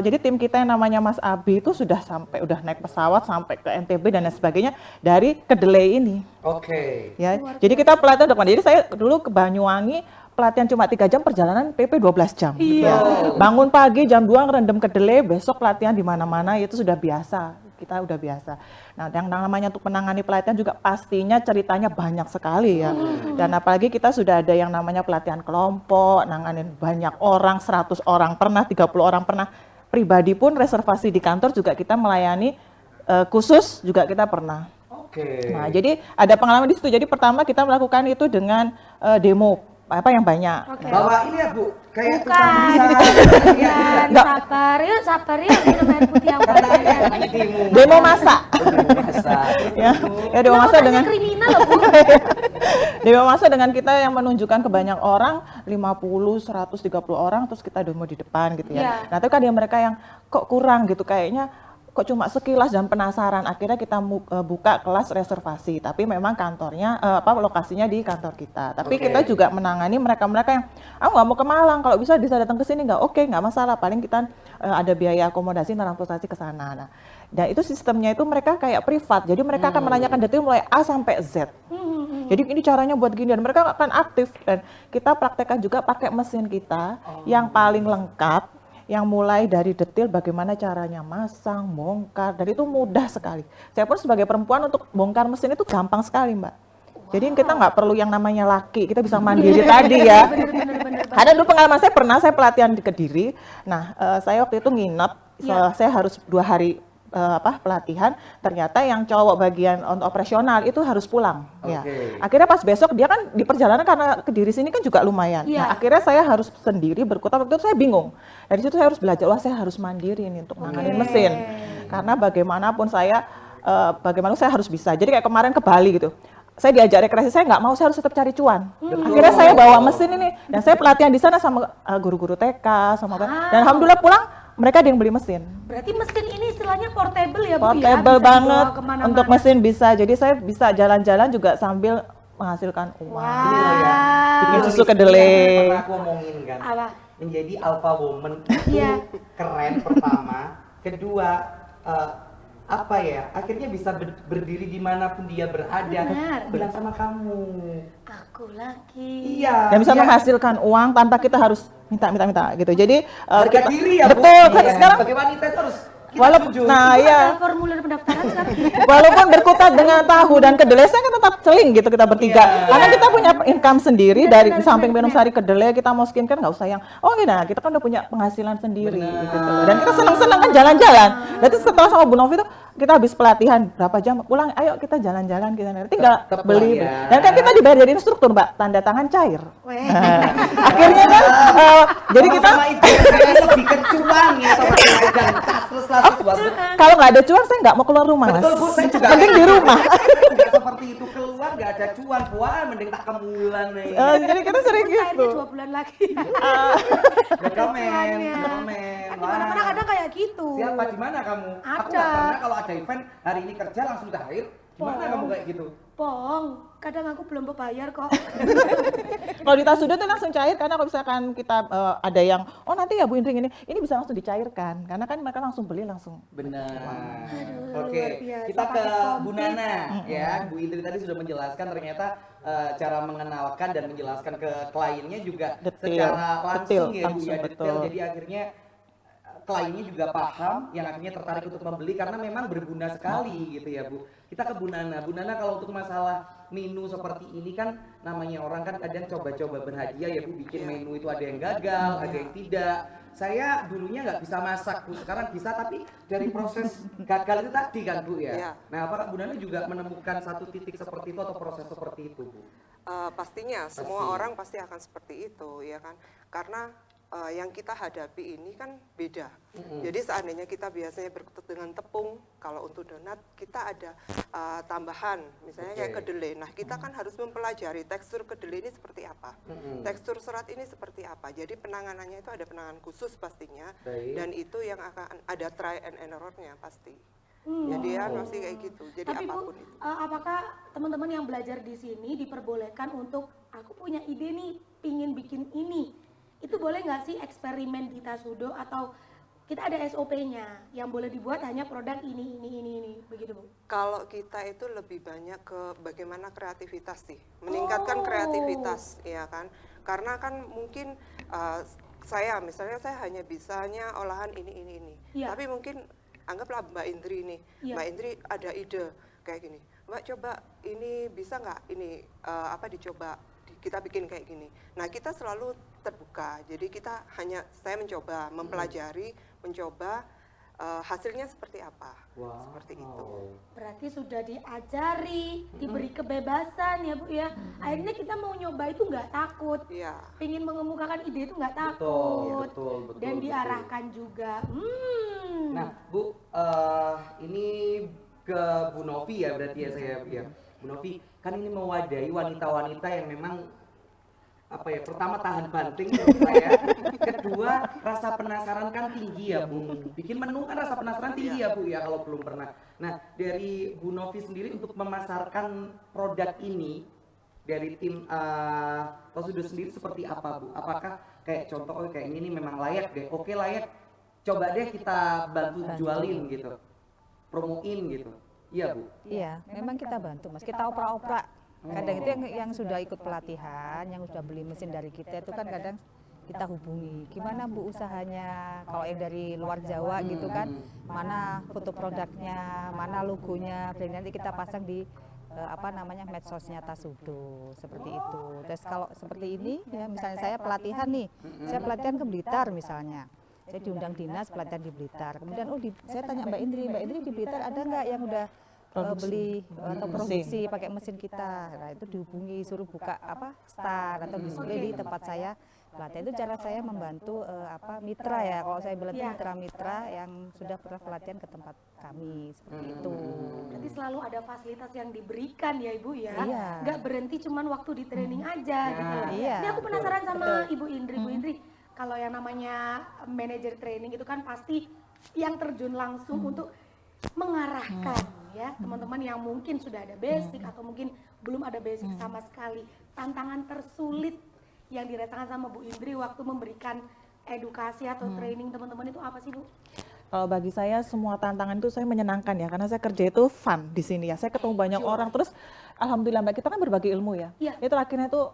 jadi tim kita yang namanya Mas Abi itu udah naik pesawat sampai ke NTB dan lain sebagainya dari kedelai ini. Oke. Ya, jadi kita pelatihan udah pernah. Jadi saya dulu ke Banyuwangi pelatihan cuma 3 jam, perjalanan PP 12 jam. Gitu ya. Bangun pagi jam 2 ngerendam kedelai, besok pelatihan di mana-mana, itu sudah biasa. Kita udah biasa. Nah, yang namanya untuk menangani pelatihan juga pastinya ceritanya banyak sekali ya. Dan apalagi kita sudah ada yang namanya pelatihan kelompok, nanganin banyak orang, 100 orang pernah, 30 orang pernah. Pribadi pun reservasi di kantor juga kita melayani, khusus juga kita pernah. Oke. Nah, jadi ada pengalaman di situ. Jadi pertama kita melakukan itu dengan demo yang banyak. Bawa ini ya Bu, kayak Bukan. tukang bisa. Dan sabar yuk minum air putih yang banyak. Demo masak. ya demo masak dengan kriminal loh Bu. demo masak dengan kita yang menunjukkan ke banyak orang, 50, 130 orang, terus kita demo di depan gitu ya. Nah, itu kan yang mereka yang kok kurang gitu, kayaknya kok cuma sekilas dan penasaran. Akhirnya kita buka kelas reservasi, tapi memang kantornya lokasinya di kantor kita. Tapi kita juga menangani mereka-mereka yang nggak mau ke Malang, kalau bisa datang ke sini nggak masalah, paling kita ada biaya akomodasi transportasi ke sana. Nah, dan itu sistemnya itu mereka kayak privat, jadi mereka akan menanyakan detail mulai A sampai Z. Jadi ini caranya buat gini, dan mereka akan aktif, dan kita praktekkan juga pakai mesin kita yang paling lengkap, yang mulai dari detail bagaimana caranya masang, bongkar, dan itu mudah sekali. Saya pun sebagai perempuan untuk bongkar mesin itu gampang sekali, Mbak. Jadi kita nggak perlu yang namanya laki, kita bisa mandiri tadi ya. Ada dulu pengalaman saya saya pelatihan di Kediri. Nah, saya waktu itu nginep, saya harus 2 hari pelatihan, ternyata yang cowok bagian untuk operasional itu harus pulang. Ya. Akhirnya pas besok dia kan di perjalanan, karena Kediri sini kan juga lumayan. Nah, akhirnya saya harus sendiri berkutat, waktu itu saya bingung. Dari situ saya harus belajar, saya harus mandiri ini untuk nanganin mesin. Karena bagaimanapun saya harus bisa. Jadi kayak kemarin ke Bali gitu. Saya diajak rekreasi, saya nggak mau, saya harus tetap cari cuan. Akhirnya saya bawa mesin ini, dan saya pelatihan di sana sama guru-guru TK, dan alhamdulillah pulang mereka ada yang beli mesin. Berarti mesin ini istilahnya portable ya Bu? Portable banget, untuk mesin bisa. Jadi saya bisa jalan-jalan juga sambil menghasilkan uang. Bikin susu kedelai. Pernah aku ngomongin kan. Apa? Menjadi alpha woman itu keren pertama. Kedua, akhirnya bisa berdiri dimanapun dia berada. Bilang sama kamu, aku laki. Iya. Dan bisa menghasilkan uang tanpa kita harus minta gitu. Jadi harga diri ya Bu. betul. Iya. Sekarang Sebagai wanita itu harus kita walaupun setuju. Ada formulir pendaftaran sekarang. walaupun berkutat dengan tahu dan kedelai, saya kan tetap celing gitu kita bertiga. Karena kita punya income sendiri dari samping minum sari kedelai, kita mau skincare nggak usah yang kita kan udah punya penghasilan sendiri gitu. Dan kita senang-senang kan jalan-jalan. Berarti setelah sama Bu Novi itu kita habis pelatihan berapa jam pulang, ayo kita jalan-jalan, kita tinggal beli. Dan kan kita dibayar jadi instruktur, Mbak, tanda tangan cair. Akhirnya kan jadi kita sama itu saya lebih ke cuan ya, sama jajan tas terus kalau nggak ada cuan saya nggak mau keluar rumah, Mas. Betul Bu, saya juga Mending di rumah. Nggak seperti itu, keluar nggak ada cuan, mending tak kemulan nih. Jadi kita sering gitu. Cairnya 2 bulan lagi. Komen. Mana kadang kayak gitu. Siapa, di mana kamu? Aku Ada. nggak pernah kalau ada event hari ini kerja langsung cair. Gimana kamu kayak gitu? Pong, kadang aku belum bayar kok. Kalau di Tasudo tuh langsung cair, karena kalau misalkan kita ada yang nanti ya Bu Indri ini bisa langsung dicairkan, karena kan mereka langsung beli langsung. Benar. luar Oke, biasa, kita ke pakai Bu Nana ya. Bu Indri tadi sudah menjelaskan ternyata cara mengenalkan dan menjelaskan ke kliennya juga secara langsung ya Bu ya, detail. Jadi akhirnya kliennya juga paham, yang akhirnya tertarik untuk membeli karena memang berguna sekali gitu ya Bu. Kita ke Bu Nana. Bu Nana, kalau untuk masalah menu seperti ini kan namanya orang kan kadang coba-coba berhadiah ya Bu, bikin menu itu ada yang gagal, ada yang tidak. saya dulunya nggak bisa masak Bu, sekarang bisa, tapi dari proses gagal itu tadi kan Bu ya. Iya. Nah apakah Bu Nana juga menemukan satu titik seperti itu atau proses seperti itu Bu? Pastinya semua orang pasti akan seperti itu ya kan, karena yang kita hadapi ini kan beda. Jadi seandainya kita biasanya berkutat dengan tepung, kalau untuk donat kita ada tambahan, misalnya kayak kedelai. Nah kita kan harus mempelajari tekstur kedelai ini seperti apa, tekstur serat ini seperti apa. Jadi penanganannya itu ada penanganan khusus pastinya, Baik. dan itu yang akan ada try and error-nya pasti. Jadi ya pasti kayak gitu. Jadi Tapi Bu, apapun itu. apakah teman-teman yang belajar di sini diperbolehkan untuk aku punya ide nih, pingin bikin ini, itu boleh nggak sih eksperimen di Tasudo atau kita ada SOP-nya yang boleh dibuat hanya produk ini, begitu Bu? Kalau kita itu lebih banyak ke bagaimana kreativitas sih, meningkatkan kreativitas, ya kan? Karena kan mungkin misalnya saya hanya bisanya olahan ini, Iya. tapi mungkin anggaplah Mbak Indri nih, Iya. Mbak Indri ada ide kayak gini, Mbak coba ini bisa nggak ini dicoba kita bikin kayak gini. Nah kita selalu terbuka, jadi saya mencoba, mempelajari, mencoba hasilnya seperti apa, seperti itu. Berarti sudah diajari, diberi kebebasan ya Bu ya. Akhirnya kita mau nyoba itu nggak takut, Iya. pingin mengemukakan ide itu nggak takut, betul, dan betul. diarahkan juga. Nah Bu, ini ke Bu Novi ya berarti ya saya ya. Bu Novi, kan ini mewadahi wanita-wanita yang memang pertama tahan banting menurut saya, kedua rasa penasaran kan tinggi ya Bu. Bikin menu kan rasa penasaran tinggi ya Bu ya kalau belum pernah. Nah dari Bu Novi sendiri untuk memasarkan produk ini dari tim Tasudo sendiri seperti apa Bu? Apakah kayak contoh kayak ini memang layak deh, oke layak, coba deh kita bantu jualin gitu, promoin gitu. Iya Bu. Iya, memang kita bantu Mas. Kita opera-opera. Kadang itu yang sudah ikut pelatihan, yang sudah beli mesin dari kita itu kan kadang kita hubungi. Gimana Bu usahanya? Kalau yang dari luar Jawa gitu kan, mana foto produknya, mana logonya, dan nanti kita pasang di medsosnya Tasudo seperti itu. Terus kalau seperti ini ya misalnya saya pelatihan nih, saya pelatihan ke Blitar misalnya. Saya diundang dinas pelatihan di Blitar. Kemudian saya tanya Mbak Indri di Blitar ada nggak yang udah beli atau produksi pakai mesin kita. Nah, itu dihubungi suruh buka stand atau display di tempat saya. Pelatihan itu cara saya membantu mitra ya. Kalau saya bilang mitra-mitra yang sudah pernah pelatihan ke tempat kami seperti itu. Berarti selalu ada fasilitas yang diberikan ya Ibu ya. Iya. Nggak berhenti cuman waktu di training aja gitu. Iya, Ini aku penasaran sama betul. Ibu Indri. Bu Indri, kalau yang namanya manajer training itu kan pasti yang terjun langsung untuk mengarahkan ya teman-teman yang mungkin sudah ada basic atau mungkin belum ada basic sama sekali. Tantangan tersulit yang dirasakan sama Bu Indri waktu memberikan edukasi atau training teman-teman itu apa sih Bu? Kalau bagi saya semua tantangan itu saya menyenangkan ya, karena saya kerja itu fun di sini ya. Saya ketemu banyak orang, terus alhamdulillah Mbak, kita kan berbagi ilmu ya. Iya. Itu akhirnya tuh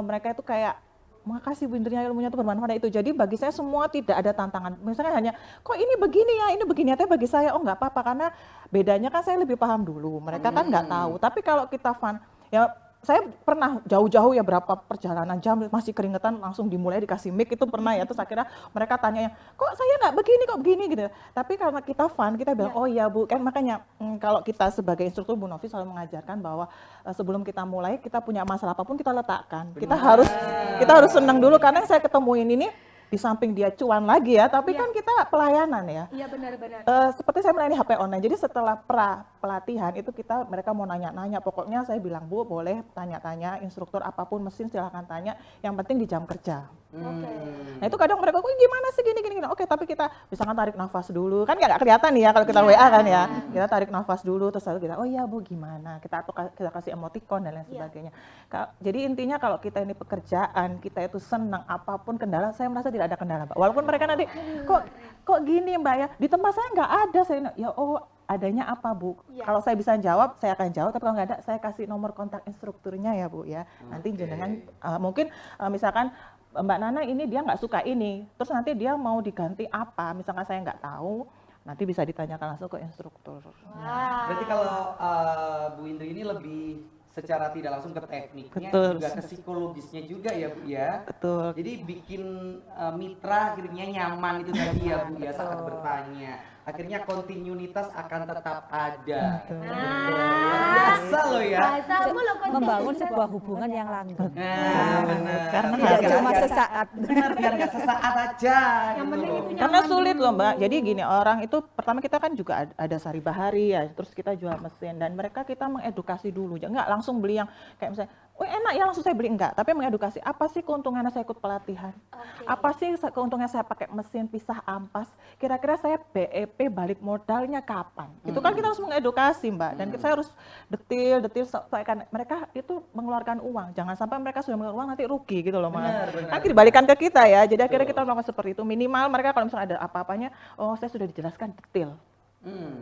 mereka itu kayak makasih Bu Indri, ilmunya itu bermanfaat itu. Jadi bagi saya semua tidak ada tantangan. Misalnya hanya kok ini begini ya, ini begini ya. Tapi bagi saya nggak apa-apa, karena bedanya kan saya lebih paham dulu. Mereka kan nggak tahu. Tapi kalau kita fun ya, saya pernah jauh-jauh ya berapa perjalanan jam masih keringetan langsung dimulai dikasih mic itu pernah ya. Terus akhirnya mereka tanya kok saya nggak begini kok begini gitu. Tapi karena kita fun kita bilang oh ya Bu, kan makanya kalau kita sebagai instruktur Bu Novi selalu mengajarkan bahwa sebelum kita mulai kita punya masalah apapun kita letakkan. Kita harus senang dulu, karena yang saya ketemuin ini di samping dia cuan lagi ya, tapi kan kita pelayanan ya. Iya benar-benar. Seperti saya melayani HP online, jadi setelah pelatihan itu mereka mau nanya-nanya, pokoknya saya bilang Bu boleh tanya-tanya, instruktur apapun mesin silahkan tanya, yang penting di jam kerja. Nah itu kadang mereka kok gimana sih gini. Oke, tapi kita misalkan tarik nafas dulu, kan nggak kelihatan nih ya kalau kita WA kan ya, kita tarik nafas dulu terus lalu kita oh iya Bu gimana, kita kasih emoticon dan lain sebagainya. Jadi intinya kalau kita ini pekerjaan kita itu senang, apapun kendala, saya merasa tidak ada kendala Mbak. Walaupun mereka nanti kok gini Mbak ya, di tempat saya nggak ada, saya ya adanya apa Bu? Kalau saya bisa jawab, saya akan jawab. Tapi kalau nggak ada, saya kasih nomor kontak instrukturnya ya Bu ya. Nanti jenengan mungkin misalkan Mbak Nana ini dia nggak suka ini, terus nanti dia mau diganti apa? Misalkan saya nggak tahu, nanti bisa ditanyakan langsung ke instruktur. Berarti kalau Bu Indri ini lebih secara tidak langsung ke tekniknya, Betul. juga ke psikologisnya juga ya Bu ya. Betul. Jadi bikin mitra akhirnya nyaman itu tadi ya Bu ya saat bertanya. Akhirnya kontinuitas akan tetap ada. Luar biasa loh ya. Bahasamu lo Membangun sebuah hubungan yang langgeng. Nah, benar. Karena Tidak Biar cuma nggak- sesaat. Benar, biar nggak sesaat aja. Yang gitu penting loh. itu Karena sulit loh Mbak, jadi gini orang itu pertama kita kan juga ada sari bahari ya, terus kita jual mesin dan mereka kita mengedukasi dulu, nggak langsung beli yang kayak misalnya, oh enak ya langsung saya beli, enggak, tapi mengedukasi apa sih keuntungannya saya ikut pelatihan, apa sih keuntungannya saya pakai mesin pisah ampas, kira-kira saya BEP balik modalnya kapan, itu kan kita harus mengedukasi Mbak, dan saya harus detil supaya kan mereka itu mengeluarkan uang, jangan sampai mereka sudah mengeluarkan uang nanti rugi gitu loh Mas, kan dibalikan ke kita ya, jadi akhirnya kita melakukan seperti itu, minimal mereka kalau misalnya ada apa-apanya, oh saya sudah dijelaskan detil.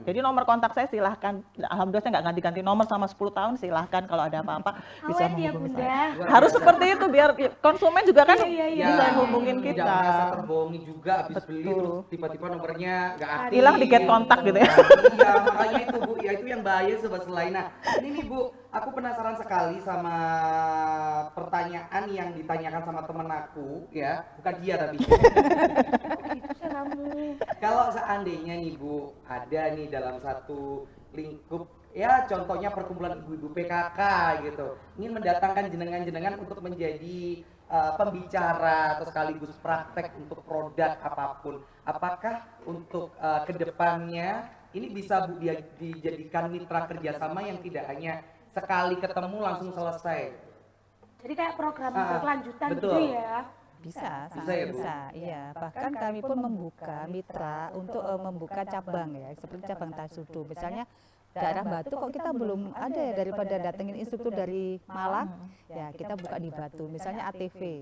Jadi nomor kontak saya silahkan, alhamdulillah saya nggak ganti-ganti nomor selama 10 tahun, silahkan kalau ada apa-apa bisa Awet ya menghubungi Bunda. saya. Harus seperti itu biar konsumen juga kan Iya. bisa hubungin Tidak kita. merasa terbohongi juga habis beli terus tiba-tiba nomornya nggak aktif. Hilang di get kontak gitu ya. Iya, makanya itu Bu, ya itu yang bahaya sobat selain. Nah, ini nih Bu, aku penasaran sekali sama pertanyaan yang ditanyakan sama temen aku ya, bukan dia tapi. Kalau seandainya nih Bu, ada nih dalam satu lingkup ya contohnya perkumpulan ibu-ibu PKK gitu, ingin mendatangkan jenengan-jenengan untuk menjadi pembicara atau sekaligus praktek untuk produk apapun, apakah untuk kedepannya ini bisa Bu dijadikan mitra kerjasama yang tidak hanya sekali ketemu langsung selesai? Jadi kayak program Ah, berkelanjutan betul. gitu ya. Bisa, Bisa sangat ya, Bu? bisa. Iya, bahkan kami pun membuka mitra untuk membuka cabang ya, seperti cabang Tasudo. Misalnya daerah Batu kok kita belum ada ya, daripada datengin instruktur dari Malang, ya kita buka di Batu. Misalnya ATV,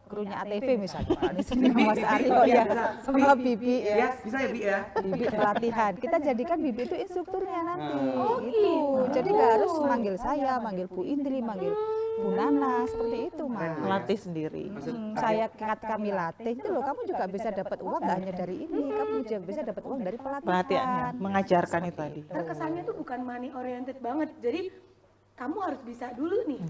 krunya ATV misalnya, Pak Anies sama Mas Aryo ya, sama Bibi Ya, ya. bisa ya Bi ya? Bibi pelatihan, kita jadikan Bibi itu instrukturnya nanti, Oh, gitu. Jadi nggak harus manggil saya, manggil Bu Indri, manggil Bu Nana, seperti itu Mas. Melatih sendiri. Kami latih itu loh, kamu juga bisa dapat uang nggak hanya dari ini, kamu juga bisa dapat uang dari pelatihan. Pelatihannya, mengajarkan itu tadi. Terkesannya tuh bukan money oriented banget. Jadi kamu harus bisa dulu nih.